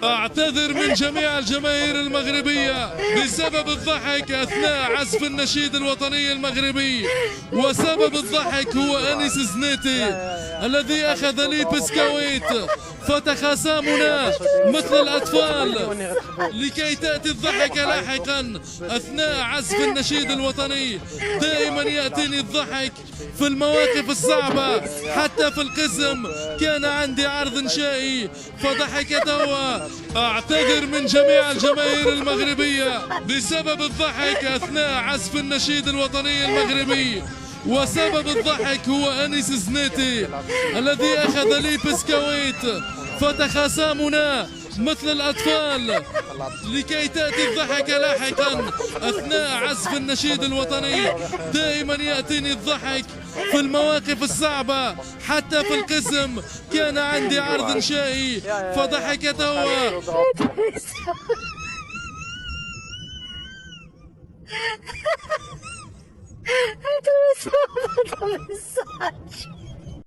أعتذر من جميع الجماهير المغربية بسبب الضحك أثناء عزف النشيد الوطني المغربي، وسبب الضحك هو أنيس زنيتي الذي أخذ لي بسكويت فتخاصمنا مثل الأطفال لكي تأتي الضحكة لاحقا أثناء عزف النشيد الوطني. دائما يأتيني الضحك في المواقف الصعبة، حتى في القسم كان عندي عرض إنشائي فضحكت هو. أعتذر من جميع الجماهير المغربية بسبب الضحك أثناء عزف النشيد الوطني المغربي، وسبب الضحك هو أنيس زنيتي الذي أخذ لي بسكويت فتخاصمنا مثل الأطفال لكي تأتي الضحكة لاحقا أثناء عزف النشيد الوطني. دائما يأتيني الضحك في المواقف الصعبة، حتى في القسم كان عندي عرض إنشائي فضحكت هو. انتوا بتسمعوا